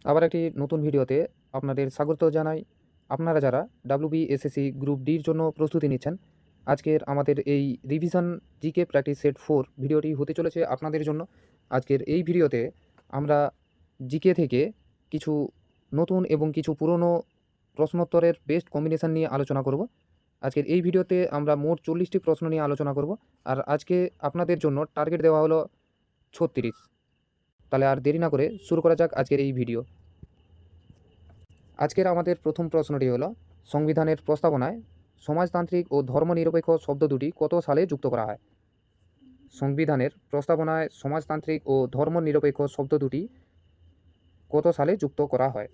আবার একটি নতুন ভিডিওতে আপনাদের স্বাগত জানাই। আপনারা যারা WBSSC গ্রুপ ডির জন্য প্রস্তুতি নিচ্ছেন, আজকের আমাদের এই রিভিশন জিকে প্র্যাকটিস সেট 4 ভিডিওটি হতে চলেছে আপনাদের জন্য। আজকের এই ভিডিওতে আমরা জিকে থেকে কিছু নতুন এবং কিছু পুরনো প্রশ্নোত্তরের বেস্ট কম্বিনেশন নিয়ে আলোচনা করব। আজকের এই ভিডিওতে আমরা মোট 40টি প্রশ্ন নিয়ে আলোচনা করব। আর আজকে আপনাদের জন্য টার্গেট দেওয়া হলো 36। তাহলে আর দেরি না করে শুরু করা যাক আজকের এই ভিডিও। আজকের আমাদের প্রথম প্রশ্নটি হলো, সংবিধানের প্রস্তাবনায় সমাজতান্ত্রিক ও ধর্মনিরপেক্ষ শব্দ দুটি কত সালে যুক্ত করা হয়? সংবিধানের প্রস্তাবনায় সমাজতান্ত্রিক ও ধর্মনিরপেক্ষ শব্দ দুটি কত সালে যুক্ত করা হয়?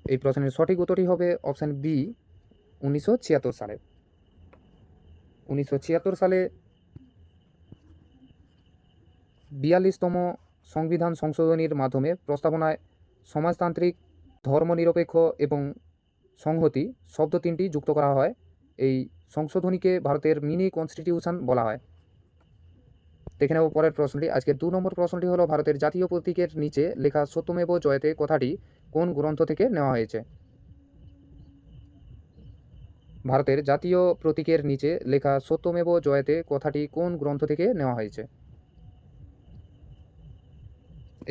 এই প্রশ্নের সঠিক উত্তরটি হবে অপশান বি, 1976 সালে। 1976 সালে 42তম সংবিধান সংশোধনীর মাধ্যমে প্রস্তাবনায় সমাজতান্ত্রিক, ধর্মনিরপেক্ষ এবং সংহতি শব্দ তিনটি যুক্ত করা হয়। এই সংশোধনীকে ভারতের মিনি কনস্টিটিউশন বলা হয়। দেখে নেব পরের প্রশ্নটি। আজকের 2 নম্বর প্রশ্নটি হলো, ভারতের জাতীয় প্রতীকের নিচে লেখা সত্যমেব জয়তে কথাটি কোন গ্রন্থ থেকে নেওয়া হয়েছে? ভারতের জাতীয় প্রতীকের নিচে লেখা সত্যমেব জয়তে কথাটি কোন গ্রন্থ থেকে নেওয়া হয়েছে?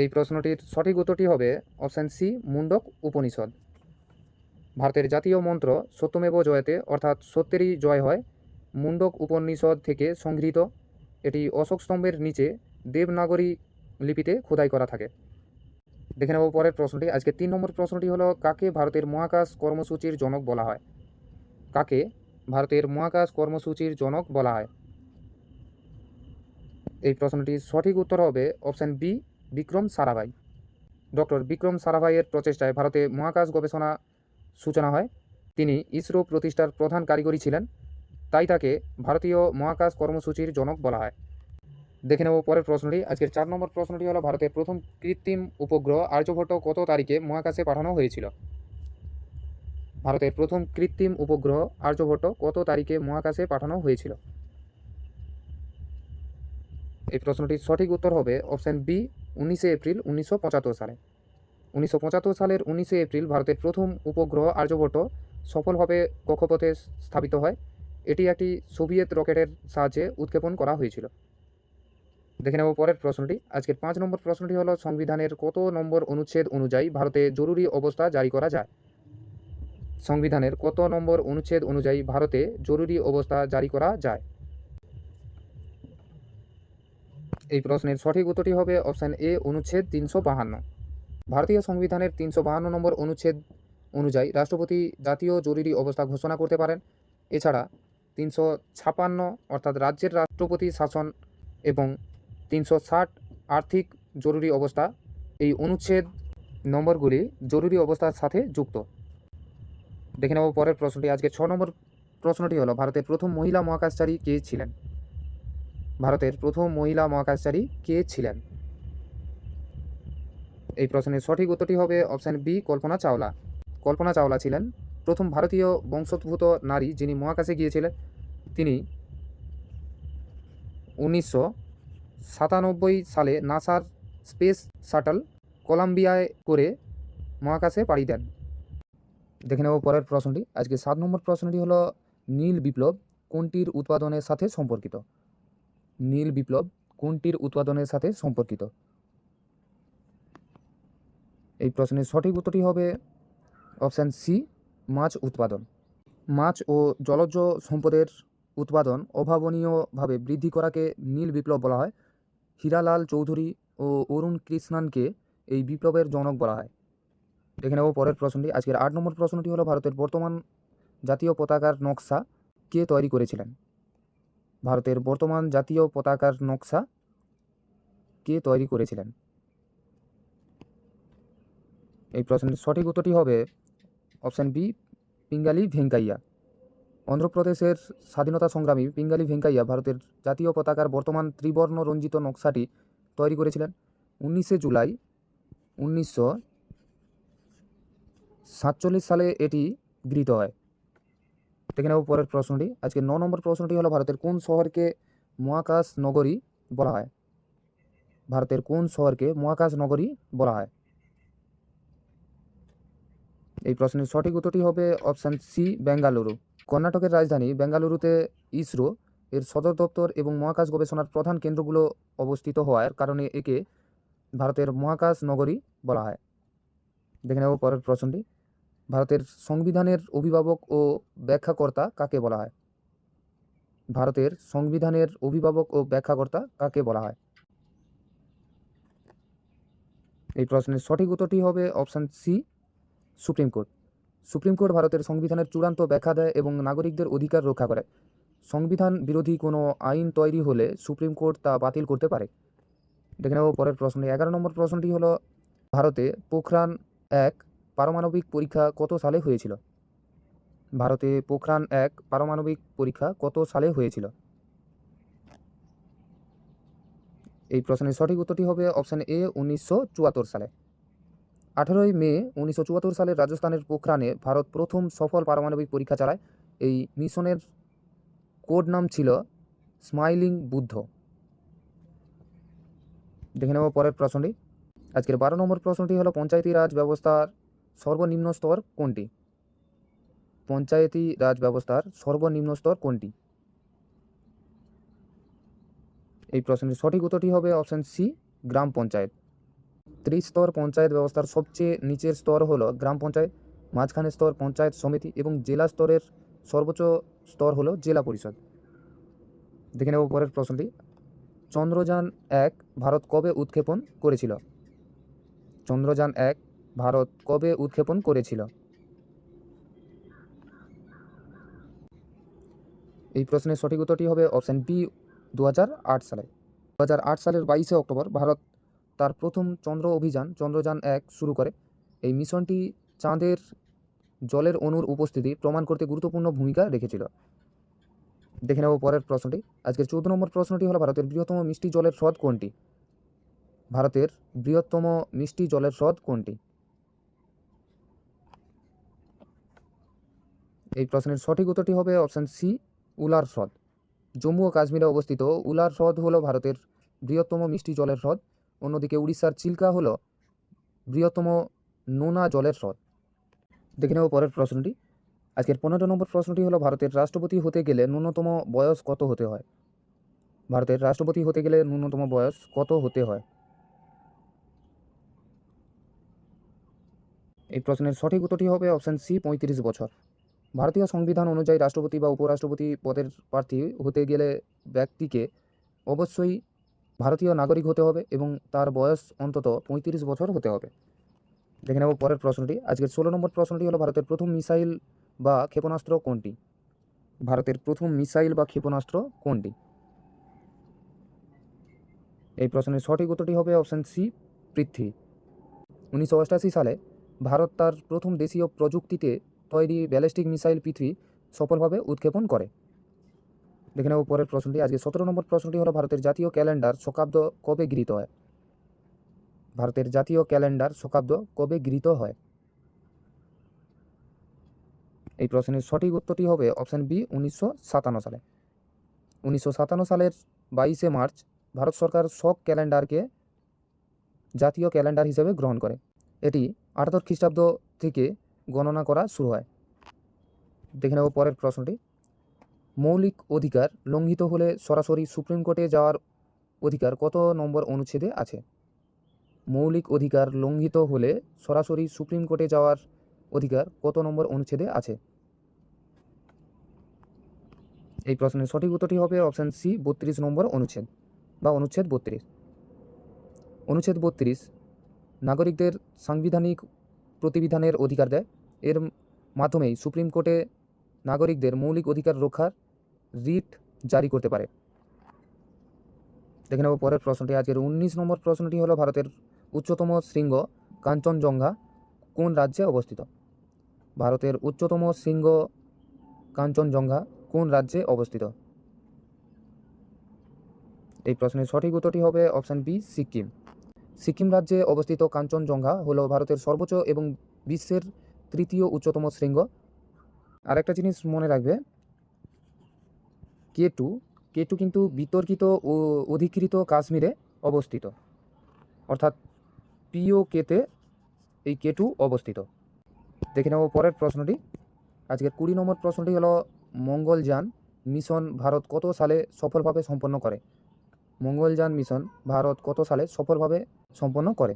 এই প্রশ্নটির সঠিক উত্তরটি হবে অপশান সি, মুন্ডক উপনিষদ। ভারতের জাতীয় মন্ত্র সত্যমেব জয়তে অর্থাৎ সত্যেরই জয় হয় মুন্ডক উপনিষদ থেকে সংগৃহীত। এটি অশোক স্তম্ভের নিচে দেবনাগরী লিপিতে খোদাই করা থাকে। দেখে নেব পরের প্রশ্নটি। আজকে 3 নম্বর প্রশ্নটি হলো, কাকে ভারতের মহাকাশ কর্মসূচির জনক বলা হয়? কাকে ভারতের মহাকাশ কর্মসূচির জনক বলা হয়? এই প্রশ্নটির সঠিক উত্তর হবে option B, Vikram Sarabhai. Doctor Vikram সারাভাইয়ের প্রচেষ্টায় ভারতে মহাকাশ গবেষণা সূচনা হয়। তিনি ইসরো প্রতিষ্ঠার প্রধান কারিগরি ছিলেন, তাই তাকে ভারতীয় মহাকাশ কর্মসূচির জনক বলা হয়। দেখে নেব পরের প্রশ্নটি। আজকের 4 নম্বর প্রশ্নটি হলো, ভারতের প্রথম কৃত্রিম উপগ্রহ আর্যভট্ট কত তারিখে মহাকাশে পাঠানো হয়েছিল? ভারতের প্রথম কৃত্রিম উপগ্রহ আর্যভট্ট কত তারিখে মহাকাশে পাঠানো হয়েছিল? এই প্রশ্নটির সঠিক উত্তর হবে অপশান বি, 19 এপ্রিল 1975 সালে। 1975 সালের 19 এপ্রিল ভারতের প্রথম উপগ্রহ আর্যভট্ট সফলভাবে কক্ষপথে স্থাপিত হয়। এটি একটি সোভিয়েত রকেটের সাহায্যে উৎক্ষেপণ করা হয়েছিল। দেখে নেব পরের প্রশ্নটি। আজকের 5 নম্বর প্রশ্নটি হলো, সংবিধানের কত নম্বর অনুচ্ছেদ অনুযায়ী ভারতে জরুরি অবস্থা জারি করা যায়? সংবিধানের কত নম্বর অনুচ্ছেদ অনুযায়ী ভারতে জরুরি অবস্থা জারি করা যায়? এই প্রশ্নের সঠিক উত্তরটি হবে অপশান এ, অনুচ্ছেদ 352। ভারতীয় সংবিধানের 352 নম্বর অনুচ্ছেদ অনুযায়ী রাষ্ট্রপতি জাতীয় জরুরি অবস্থা ঘোষণা করতে পারেন। এছাড়া 356 অর্থাৎ রাজ্যের রাষ্ট্রপতি শাসন এবং 360 আর্থিক জরুরি অবস্থা, এই অনুচ্ছেদ নম্বরগুলি জরুরি অবস্থার সাথে যুক্ত। দেখে নেব পরের প্রশ্নটি। আজকে 6 নম্বর প্রশ্নটি হলো, ভারতের প্রথম মহিলা মহাকাশচারী কে ছিলেন? ভারতের প্রথম মহিলা মহাকাশচারী কে ছিলেন? এই প্রশ্নের সঠিক উত্তরটি হবে অপশান বি, কল্পনা চাওলা। কল্পনা চাওলা ছিলেন প্রথম ভারতীয় বংশোদ্ভূত নারী যিনি মহাকাশে গিয়েছিলেন। তিনি 1997 সালে নাসার স্পেস শাটল কলাম্বিয়ায় করে মহাকাশে পাড়ি দেন। দেখে নেব পরের প্রশ্নটি। আজকে 7 নম্বর প্রশ্নটি হলো, নীল বিপ্লব কোনটির উৎপাদনের সাথে সম্পর্কিত? নীল বিপ্লব কোনটির উৎপাদনের সাথে সম্পর্কিত? এই প্রশ্নের সঠিক উত্তরটি হবে অপশান সি, মাছ উৎপাদন। মাছ ও জলজ সম্পদের উৎপাদন অভাবনীয়ভাবে বৃদ্ধি করাকে নীল বিপ্লব বলা হয়। হীরালাল চৌধুরী ও অরুণ কৃষ্ণানকে এই বিপ্লবের জনক বলা হয়। দেখে নেব পরের প্রশ্নটি। আজকের 8 নম্বর প্রশ্নটি হলো, ভারতের বর্তমান জাতীয় পতাকার নকশা কে তৈরি করেছিলেন? ভারতের বর্তমান জাতীয় পতাকার নকশা কে তৈরি করেছিলেন? এই প্রশ্নের সঠিক উত্তরটি হবে অপশান বি, পিঙ্গালি ভেঙ্কাইয়া। অন্ধ্রপ্রদেশের স্বাধীনতা সংগ্রামী পিঙ্গালি ভেঙ্কাইয়া ভারতের জাতীয় পতাকার বর্তমান ত্রিবর্ণ রঞ্জিত নকশাটি তৈরি করেছিলেন। 19 জুলাই 1947 সালে এটি গৃহীত হয়। দেখে নেব পরের প্রশ্নটি। আজকে 9 নম্বর প্রশ্নটি হলো, ভারতের কোন শহরকে মহাকাশ নগরী বলা হয়? ভারতের কোন শহরকে মহাকাশ নগরী বলা হয়? এই প্রশ্নের সঠিক উত্তরটি হবে অপশান সি, বেঙ্গালুরু। কর্ণাটকের রাজধানী বেঙ্গালুরুতে ইসরো এর সদর দপ্তর এবং মহাকাশ গবেষণার প্রধান কেন্দ্রগুলো অবস্থিত হওয়ার কারণে একে ভারতের মহাকাশ নগরী বলা হয়। দেখে নেব পরের প্রশ্নটি। ভারতের সংবিধানের অভিভাবক ও ব্যাখ্যাকর্তা কাকে বলা হয়? ভারতের সংবিধানের অভিভাবক ও ব্যাখ্যাকর্তা কাকে বলা হয়? এই প্রশ্নের সঠিক উত্তরটি হবে option C, Supreme Court. Supreme Court ভারতের সংবিধানের চূড়ান্ত ব্যাখ্যা দেয় এবং নাগরিকদের অধিকার রক্ষা করে। সংবিধান বিরোধী কোনো আইন তৈরি হলে সুপ্রিম কোর্ট তা বাতিল করতে পারে। দেখে নেব পরের প্রশ্নে। 11 নম্বর প্রশ্নটি হলো, ভারতে পোখরান-1 পারমাণবিক পরীক্ষা কত সালে হয়েছিল? ভারতে পোখরান-1 পারমাণবিক পরীক্ষা কত সালে হয়েছিল? এই প্রশ্নের সঠিক উত্তরটি হবে অপশান এ, 1974 সালে। 18 মে 1974 সালে রাজস্থানের পোখরানে ভারত প্রথম সফল পারমাণবিক পরীক্ষা চালায়। এই মিশনের কোড নাম ছিল স্মাইলিং বুদ্ধ। দেখে নেব পরের প্রশ্নটি। আজকের 12 নম্বর প্রশ্নটি হলো, পঞ্চায়েতি রাজ ব্যবস্থার সর্বনিম্ন স্তর কোনটি? পঞ্চায়েতি রাজ ব্যবস্থার সর্বনিম্ন স্তর কোনটি? এই প্রশ্নের সঠিক উত্তরটি হবে অপশান সি, গ্রাম পঞ্চায়েত। ত্রিস্তর পঞ্চায়েত ব্যবস্থার সবচেয়ে নিচের স্তর হলো গ্রাম পঞ্চায়েত, মাঝখানের স্তর পঞ্চায়েত সমিতি এবং জেলা স্তরের সর্বোচ্চ স্তর হলো জেলা পরিষদ। দেখে নেব পরের প্রশ্নটি। চন্দ্রযান-1 ভারত কবে উৎক্ষেপণ করেছিল? চন্দ্রযান-1 ভারত কবে উৎক্ষেপণ করেছিল? এই প্রশ্নের সঠিক উত্তরটি হবে অপশান বি, 2008 সালে। 2008 সালের 22শে অক্টোবর ভারত তার প্রথম চন্দ্র অভিযান চন্দ্রযান-1 শুরু করে। এই মিশনটি চাঁদের জলের অণুর উপস্থিতি প্রমাণ করতে গুরুত্বপূর্ণ ভূমিকা রেখেছিল। দেখে নেব পরের প্রশ্নটি। আজকের 14 নম্বর প্রশ্নটি হলো, ভারতের বৃহত্তম মিষ্টি জলের হ্রদ কোনটি? ভারতের বৃহত্তম মিষ্টি জলের হ্রদ কোনটি? এই প্রশ্নের সঠিক উত্তরটি হবে অপশান সি, উলার হ্রদ। জম্মু ও কাশ্মীরে অবস্থিত উলার হ্রদ হলো ভারতের বৃহত্তম মিষ্টি জলের হ্রদ। অন্যদিকে উড়িষ্যার চিল্কা হলো বৃহত্তম নোনা জলের হ্রদ। দেখে নেব পরের প্রশ্নটি। আজকের 15 নম্বর প্রশ্নটি হলো, ভারতের রাষ্ট্রপতি হতে গেলে ন্যূনতম বয়স কত হতে হয়? ভারতের রাষ্ট্রপতি হতে গেলে ন্যূনতম বয়স কত হতে হয়? এই প্রশ্নের সঠিক উত্তরটি হবে অপশান সি, 35 বছর। ভারতীয় সংবিধান অনুযায়ী রাষ্ট্রপতি বা উপরাষ্ট্রপতি পদের প্রার্থী হতে গেলে ব্যক্তিকে অবশ্যই ভারতীয় নাগরিক হতে হবে এবং তার বয়স অন্তত 35 বছর হতে হবে। দেখে নেব পরের প্রশ্নটি। আজকের 16 নম্বর প্রশ্নটি হলো, ভারতের প্রথম মিসাইল বা ক্ষেপণাস্ত্র কোনটি? ভারতের প্রথম মিসাইল বা ক্ষেপণাস্ত্র কোনটি? এই প্রশ্নের সঠিক উত্তরটি হবে অপশান সি, পৃথ্বী। 1988 সালে ভারত তার প্রথম দেশীয় প্রযুক্তিতে তৈরি ব্যালিস্টিক মিসাইল পৃথ্বী সফলভাবে উৎক্ষেপণ করে। দেখে নেব পরের প্রশ্নটি। আজকে 17 নম্বর প্রশ্নটি হলো, ভারতের জাতীয় ক্যালেন্ডার শকাব্দ কবে গৃহীত হয়? ভারতের জাতীয় ক্যালেন্ডার শকাব্দ কবে গৃহীত হয়? এই প্রশ্নের সঠিক উত্তরটি হবে অপশান বি, 1957 সালে। 1957 সালের 22শে মার্চ ভারত সরকার শক ক্যালেন্ডারকে জাতীয় ক্যালেন্ডার হিসেবে গ্রহণ করে। এটি 78 খ্রিস্টাব্দ থেকে গণনা করা শুরু হয়। দেখে নেব পরের প্রশ্নটি। মৌলিক অধিকার লঙ্ঘিত হলে সরাসরি সুপ্রিম কোর্টে যাওয়ার অধিকার কত নম্বর অনুচ্ছেদে আছে? মৌলিক অধিকার লঙ্ঘিত হলে সরাসরি সুপ্রিম কোর্টে যাওয়ার অধিকার কত নম্বর অনুচ্ছেদে আছে? এই প্রশ্নের সঠিক উত্তরটি হবে অপশান সি, 32 নম্বর অনুচ্ছেদ বা অনুচ্ছেদ 32। অনুচ্ছেদ 32 নাগরিকদের সাংবিধানিক প্রতিবিধানের অধিকার দেয়। এর মাধ্যমেই সুপ্রিম কোর্টে নাগরিকদের মৌলিক অধিকার রক্ষার রিট জারি করতে পারে। দেখে নেব পরের প্রশ্নটি। আজকের 19 নম্বর প্রশ্নটি হলো, ভারতের উচ্চতম শৃঙ্গ কাঞ্চনজঙ্ঘা কোন রাজ্যে অবস্থিত? ভারতের উচ্চতম শৃঙ্গ কাঞ্চনজঙ্ঘা কোন রাজ্যে অবস্থিত? এই প্রশ্নের সঠিক উত্তরটি হবে অপশান বি, সিকিম। সিকিম রাজ্যে অবস্থিত কাঞ্চনজঙ্ঘা হলো ভারতের সর্বোচ্চ এবং বিশ্বের তৃতীয় উচ্চতম শৃঙ্গ। আরেকটা জিনিস মনে রাখবে, K2 কিন্তু বিতর্কিত ও অধিকৃত কাশ্মীরে অবস্থিত। অর্থাৎ পিওকেতে এই কেটু অবস্থিত। দেখে নেব পরের প্রশ্নটি। আজকের 20 নম্বর প্রশ্নটি হলো মঙ্গলযান মিশন ভারত কত সালে সফলভাবে সম্পন্ন করে? মঙ্গলযান মিশন ভারত কত সালে সফলভাবে সম্পন্ন করে?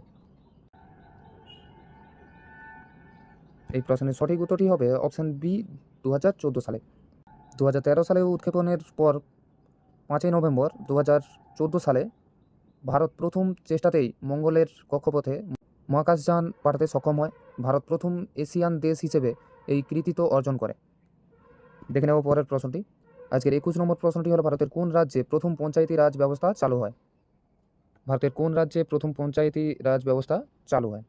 এই প্রশ্নের সঠিক উত্তরটি হবে অপশান বি 2014 সালে। 2013 সালে উৎক্ষেপণের পর 5ই নভেম্বর 2014 সালে ভারত প্রথম চেষ্টাতেই মঙ্গলের কক্ষপথে মহাকাশযান পাঠাতে সক্ষম হয়। ভারত প্রথম এশিয়ান দেশ হিসেবে এই কৃতিত্ব অর্জন করে। দেখে নেব পরের প্রশ্নটি। আজকের 21 নম্বর প্রশ্নটি হলো ভারতের কোন রাজ্যে প্রথম পঞ্চায়েতি রাজ ব্যবস্থা চালু হয়? ভারতের কোন রাজ্যে প্রথম পঞ্চায়েতি রাজ ব্যবস্থা চালু হয়?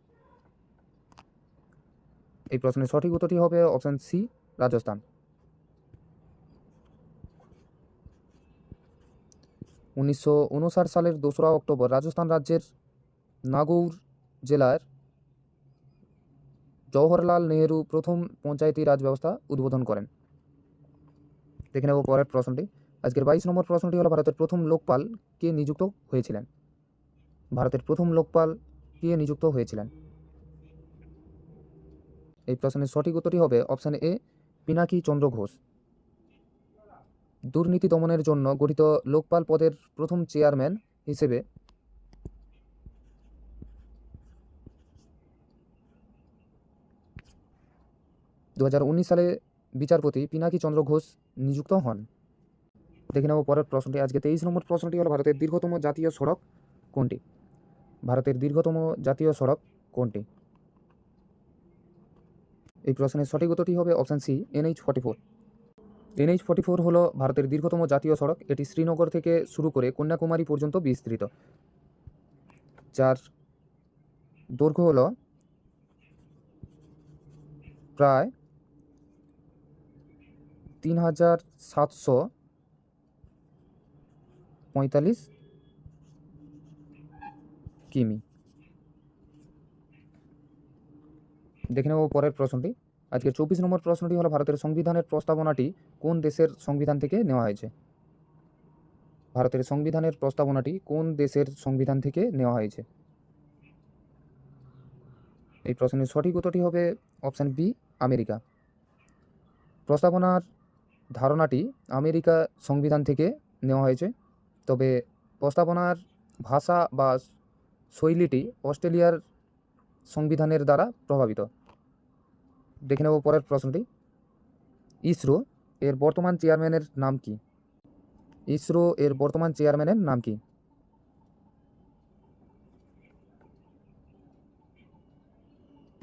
এই প্রশ্নের সঠিক উত্তরটি হবে অপশান সি রাজস্থান। 1959 সালের 2রা অক্টোবর রাজস্থান রাজ্যের নাগৌর জেলার জওহরলাল নেহেরু প্রথম পঞ্চায়েতি রাজ ব্যবস্থা উদ্বোধন করেন। দেখে নেব পরের প্রশ্নটি। আজকের 22 নম্বর প্রশ্নটি হলো ভারতের প্রথম লোকপাল কে নিযুক্ত হয়েছিলেন? ভারতের প্রথম লোকপাল কে নিযুক্ত হয়েছিলেন? এই প্রশ্নের সঠিক উত্তরটি হবে অপশান এ পিনাকি চন্দ্র ঘোষ। দুর্নীতি দমনের জন্য গঠিত লোকপাল পদের প্রথম চেয়ারম্যান হিসেবে 2019 সালে বিচারপতি পিনাকি চন্দ্র ঘোষ নিযুক্ত হন। দেখে নেব পরের প্রশ্নটি। আজকে 23 নম্বর প্রশ্নটি হলো ভারতের দীর্ঘতম জাতীয় সড়ক কোনটি? ভারতের দীর্ঘতম জাতীয় সড়ক কোনটি? এই প্রশ্নের সঠিক উত্তরটি হবে অপশান সি NH-44। NH-44 হলো ভারতের দীর্ঘতম জাতীয় সড়ক। এটি শ্রীনগর থেকে শুরু করে কন্যাকুমারী পর্যন্ত বিস্তৃত, যার দৈর্ঘ্য হলো প্রায় 3745 কিমি। দেখে নেব পরের প্রশ্নটি। আজকের 24 নম্বর প্রশ্নটি হলো ভারতের সংবিধানের প্রস্তাবনাটি কোন দেশের সংবিধান থেকে নেওয়া হয়েছে? ভারতের সংবিধানের প্রস্তাবনাটি কোন দেশের সংবিধান থেকে নেওয়া হয়েছে? এই প্রশ্নের সঠিক উত্তরটি হবে অপশান বি আমেরিকা। প্রস্তাবনার ধারণাটি আমেরিকা সংবিধান থেকে নেওয়া হয়েছে, তবে প্রস্তাবনার ভাষা বা শৈলীটি অস্ট্রেলিয়ার সংবিধানের দ্বারা প্রভাবিত। দেখে নেব পরের প্রশ্নটি। ইসরো এর বর্তমান চেয়ারম্যানের নাম কি? ইসরো এর বর্তমান চেয়ারম্যানের নাম কি?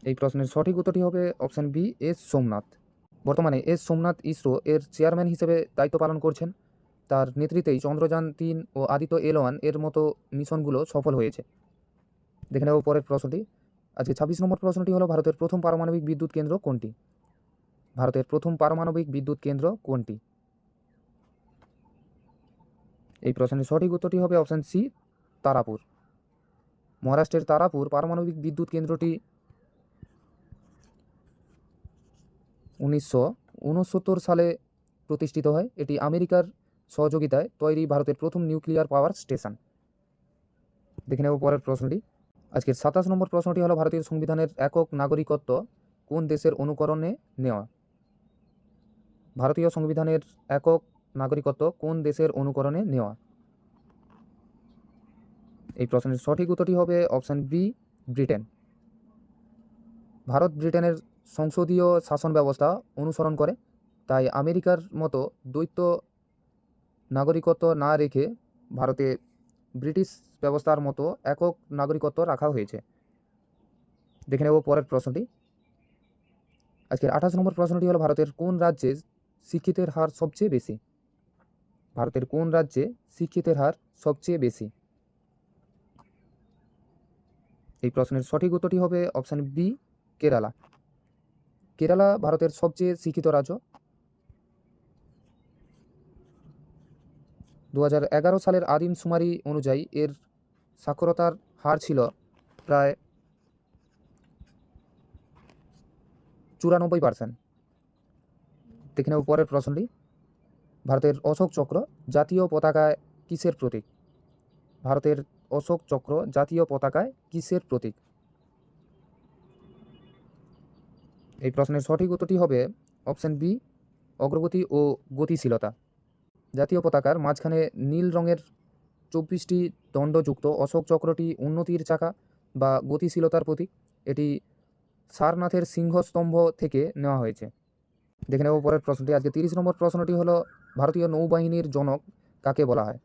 এই প্রশ্নের সঠিক উত্তরটি হবে অপশান বি এস সোমনাথ। বর্তমানে এস সোমনাথ ইসরো এর চেয়ারম্যান হিসেবে দায়িত্ব পালন করছেন। তার নেতৃত্বেই চন্দ্রযান 3 ও আদিত্য L1 এর মতো মিশনগুলো সফল হয়েছে। দেখে নেব পরের প্রশ্নটি। আজকে 26 নম্বর প্রশ্নটি হলো ভারতের প্রথম পারমাণবিক বিদ্যুৎ কেন্দ্র কোনটি? ভারতের প্রথম পারমাণবিক বিদ্যুৎ কেন্দ্র কোনটি? এই প্রশ্নের সঠিক উত্তরটি হবে অপশান সি তারাপুর। মহারাষ্ট্রের তারাপুর পারমাণবিক বিদ্যুৎ কেন্দ্রটি 1969 সালে প্রতিষ্ঠিত হয়। এটি আমেরিকার সহযোগিতায় তৈরি ভারতের প্রথম নিউক্লিয়ার পাওয়ার স্টেশন। দেখে নেব পরের প্রশ্নটি। আজকের 27 নম্বর প্রশ্নটি হলো ভারতীয় সংবিধানের একক নাগরিকত্ব কোন দেশের অনুকরণে নেওয়া? ভারতীয় সংবিধানের একক নাগরিকত্ব কোন দেশের অনুকরণে নেওয়া? এই প্রশ্নের সঠিক উত্তরটি হবে অপশান বি ব্রিটেন। ভারত ব্রিটেনের সংসদীয় শাসন ব্যবস্থা অনুসরণ করে, তাই আমেরিকার মতো দ্বৈত নাগরিকত্ব না রেখে ভারতে ব্রিটিশ ব্যবস্থার মতো একক নাগরিকত্ব রাখা হয়েছে। দেখে নেব পরের প্রশ্নটি। আজকের 28 নম্বর প্রশ্নটি হলো ভারতের কোন রাজ্যে শিক্ষিতের হার সবচেয়ে বেশি? ভারতের কোন রাজ্যে শিক্ষিতের হার সবচেয়ে বেশি? এই প্রশ্নের সঠিক উত্তরটি হবে অপশান বি কেরালা। কেরালা ভারতের সবচেয়ে শিক্ষিত রাজ্য। 2011 সালের আদিমশুমারি অনুযায়ী এর সাক্ষরতার হার ছিল প্রায় 94%। দেখে নেব পরের প্রশ্নটি। ভারতের অশোক চক্র জাতীয় পতাকায় কিসের প্রতীক? ভারতের অশোক চক্র জাতীয় পতাকায় কিসের প্রতীক? এই প্রশ্নের সঠিক উত্তরটি হবে অপশন বি, অগ্রগতি ও গতিশীলতা। জাতীয় পতাকার মাঝখানে নীল রঙের 24টি দণ্ডযুক্ত অশোক চক্রটি উন্নতির চাকা বা গতিশীলতার প্রতীক। এটি সারনাথের সিংহস্তম্ভ থেকে নেওয়া হয়েছে। দেখে নেব পরের প্রশ্নটি। আজকে 30 নম্বর প্রশ্নটি হলো ভারতীয় নৌবাহিনীর জনক কাকে বলা হয়?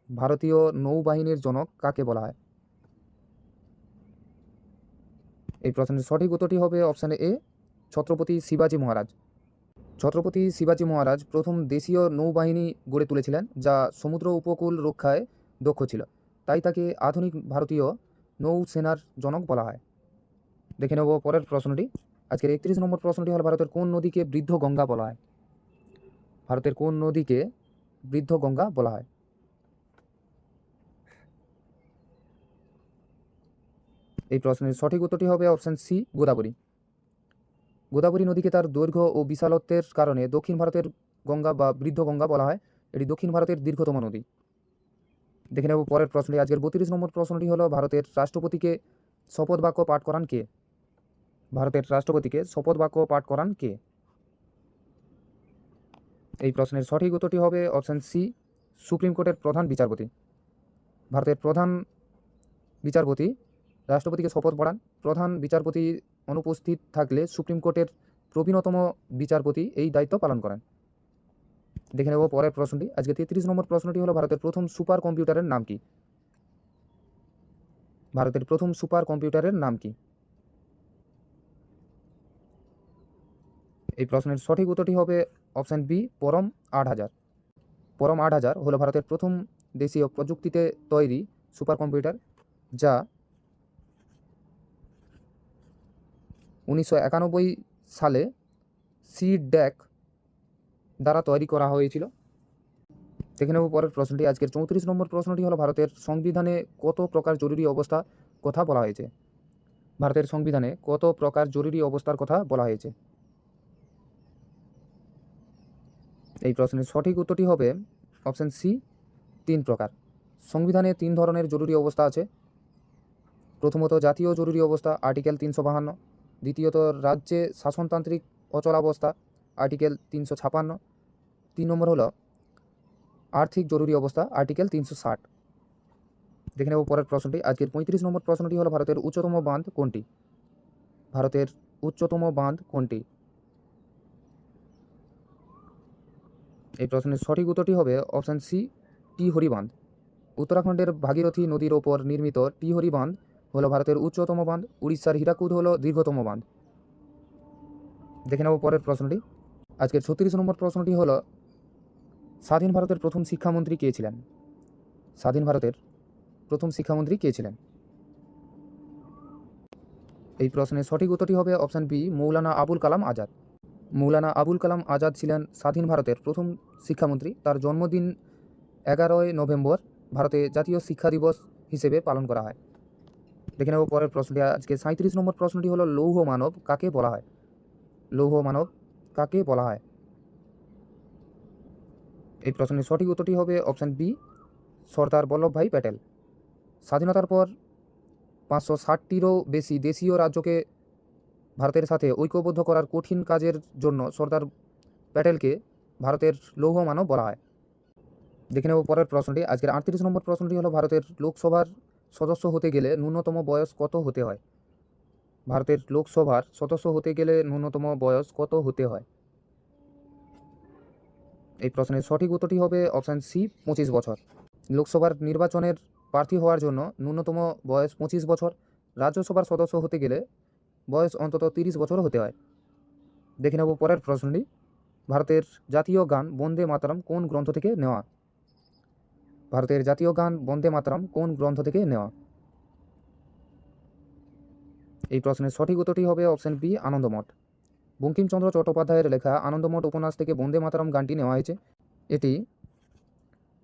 ভারতীয় নৌবাহিনীর জনক কাকে বলা হয়? এই প্রশ্নের সঠিক উত্তরটি হবে অপশান এ, ছত্রপতি শিবাজী মহারাজ। ছত্রপতি শিবাজী মহারাজ প্রথম দেশীয় নৌবাহিনী গড়ে তুলেছিলেন, যা সমুদ্র উপকূল রক্ষায় দক্ষ ছিল। তাই তাকে আধুনিক ভারতীয় নৌসেনার জনক বলা হয়। দেখে নেব পরের প্রশ্নটি। আজকের 31 নম্বর প্রশ্নটি হল ভারতের কোন নদীকে বৃদ্ধ গঙ্গা বলা হয়? ভারতের কোন নদীকে বৃদ্ধ গঙ্গা বলা হয়? এই প্রশ্নের সঠিক উত্তরটি হবে অপশান সি, গোদাবরী। গোদাবরী নদীকে তার দৈর্ঘ্য ও বিশালত্বের কারণে দক্ষিণ ভারতের গঙ্গা বা বৃদ্ধ গঙ্গা বলা হয়। এটি দক্ষিণ ভারতের দীর্ঘতম নদী। দেখে নেব পরের প্রশ্নটি। আজকের 32 নম্বর প্রশ্নটি হলো ভারতের রাষ্ট্রপতিকে শপথ বাক্য পাঠ করান কে? ভারতের রাষ্ট্রপতিকে শপথ বাক্য পাঠ করান কে? এই প্রশ্নের সঠিক উত্তরটি হবে অপশান সি, সুপ্রিম কোর্টের প্রধান বিচারপতি। ভারতের প্রধান বিচারপতি রাষ্ট্রপতিকে শপথ পড়ান। প্রধান বিচারপতি অনুপস্থিত থাকলে সুপ্রিম কোর্টের প্রবীণতম বিচারপতি এই দায়িত্ব পালন করেন। দেখে নেব পরের প্রশ্নটি। আজকে 33 নম্বর প্রশ্নটি হলো ভারতের প্রথম সুপার কম্পিউটারের নাম কি? ভারতের প্রথম সুপার কম্পিউটারের নাম কি? এই প্রশ্নের সঠিক উত্তরটি হবে অপশান বি, পরম 8000। পরম 8000 হলো ভারতের প্রথম দেশীয় প্রযুক্তিতে তৈরি সুপার কম্পিউটার, যা 1991 সালে CDAC দ্বারা তৈরি করা হয়েছিল। দেখে নেব পরের প্রশ্নটি। আজকের 34 নম্বর প্রশ্নটি হলো ভারতের সংবিধানে কত প্রকার জরুরি অবস্থা কথা বলা হয়েছে? ভারতের সংবিধানে কত প্রকার জরুরি অবস্থার কথা বলা হয়েছে? এই প্রশ্নের সঠিক উত্তরটি হবে অপশান সি, 3 প্রকার। সংবিধানে 3 ধরনের জরুরি অবস্থা আছে। প্রথমত জাতীয় জরুরি অবস্থা, আর্টিকেল 352। দ্বিতীয়ত রাজ্যে শাসনতান্ত্রিক অচলাবস্থা, আর্টিকেল 356। 3 নম্বর হলো আর্থিক জরুরি অবস্থা, আর্টিকেল 360। দেখে নেব পরের প্রশ্নটি। আজকের 35 নম্বর প্রশ্নটি হলো ভারতের উচ্চতম বাঁধ কোনটি? ভারতের উচ্চতম বাঁধ কোনটি? এই প্রশ্নের সঠিক উত্তরটি হবে অপশান সি, টিহরি বাঁধ। উত্তরাখণ্ডের ভাগীরথী নদীর ওপর নির্মিত টিহরি বাঁধ হলো ভারতের উচ্চতম বাঁধ। উড়িষ্যার হীরাকুদ হলো দীর্ঘতম বাঁধ। দেখে নেব পরের প্রশ্নটি। আজকের 36 নম্বর প্রশ্নটি হলো স্বাধীন ভারতের প্রথম শিক্ষামন্ত্রী কে ছিলেন? স্বাধীন ভারতের প্রথম শিক্ষামন্ত্রী কে ছিলেন? এই প্রশ্নের সঠিক উত্তরটি হবে অপশান বি, মৌলানা আবুল কালাম আজাদ। মৌলানা আবুল কালাম আজাদ ছিলেন স্বাধীন ভারতের প্রথম শিক্ষামন্ত্রী। তার জন্মদিন 11 নভেম্বর ভারতে জাতীয় শিক্ষা দিবস হিসেবে পালন করা হয়। দেখে নেব পরের প্রশ্নটি। আজকে 37 নম্বর প্রশ্নটি হলো লৌহ মানব কাকে বলা হয়? লৌহ মানব কাকে বলা হয়? এই প্রশ্নের সঠিক উত্তরটি হবে অপশান বি, সর্দার বল্লভভাই প্যাটেল। স্বাধীনতার পর 560টিরও বেশি দেশীয় রাজ্যকে ভারতের সাথে ঐক্যবদ্ধ করার কঠিন কাজের জন্য সর্দার প্যাটেলকে ভারতের লৌহ মানব বলা হয়। দেখে নেব পরের প্রশ্নটি। আজকের 38 নম্বর প্রশ্নটি হলো ভারতের লোকসভার সদস্য হতে গেলে ন্যূনতম বয়স কত হতে হয়? ভারতের লোকসভার সদস্য হতে গেলে ন্যূনতম বয়স কত হতে হয়? এই প্রশ্নের সঠিক উত্তরটি হবে অপশান সি, 25 বছর। লোকসভার নির্বাচনের প্রার্থী হওয়ার জন্য ন্যূনতম বয়স 25 বছর। রাজ্যসভার সদস্য হতে গেলে বয়স অন্তত 30 বছর হতে হয়। দেখে নেব পরের প্রশ্নটি। ভারতের জাতীয় গান বন্দে মাতরম কোন গ্রন্থ থেকে নেওয়া? ভারতের জাতীয় গান বন্দে মাতরম কোন গ্রন্থ থেকে নেওয়া? এই প্রশ্নের সঠিক উত্তরটি হবে অপশান বি, আনন্দমঠ। বঙ্কিমচন্দ্র চট্টোপাধ্যায়ের লেখা আনন্দমঠ উপন্যাস থেকে বন্দে মাতরম গানটি নেওয়া হয়েছে। এটি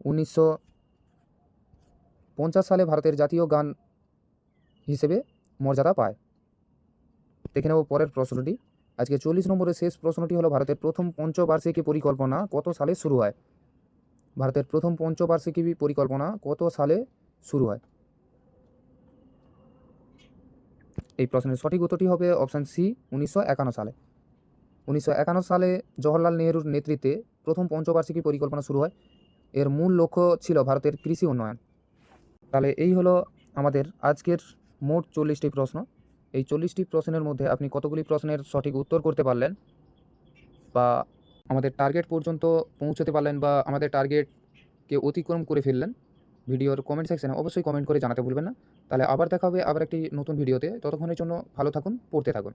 1950 সালে ভারতের জাতীয় গান হিসেবে মর্যাদা পায়। দেখে নেব পরের প্রশ্নটি। আজকে 40 নম্বরের শেষ প্রশ্নটি হলো ভারতের প্রথম পঞ্চবার্ষিকী পরিকল্পনা কত সালে শুরু হয়? ভারতের প্রথম পঞ্চবার্ষিকী পরিকল্পনা কত সালে শুরু হয়? এই প্রশ্নের সঠিক উত্তরটি হবে অপশান সি 1951 সালে। 1951 সালে জওহরলাল নেহরুর নেতৃত্বে প্রথম পঞ্চবার্ষিকী পরিকল্পনা শুরু হয়। এর মূল লক্ষ্য ছিল ভারতের কৃষি উন্নয়ন। তাহলে এই হলো আমাদের আজকের মোট 40টি প্রশ্ন। এই 40টি প্রশ্নের মধ্যে আপনি কতগুলি প্রশ্নের সঠিক উত্তর করতে পারলেন বা আমাদের টার্গেট পর্যন্ত পৌঁছতে পারলেন বা আমাদের টার্গেটকে অতিক্রম করে ফেললেন, ভিডিওর কমেন্ট সেকশনে অবশ্যই কমেন্ট করে জানাতে ভুলবেন না। তাহলে আবার দেখা হবে আবার একটি নতুন ভিডিওতে। ততক্ষণের জন্য ভালো থাকুন, পড়তে থাকুন।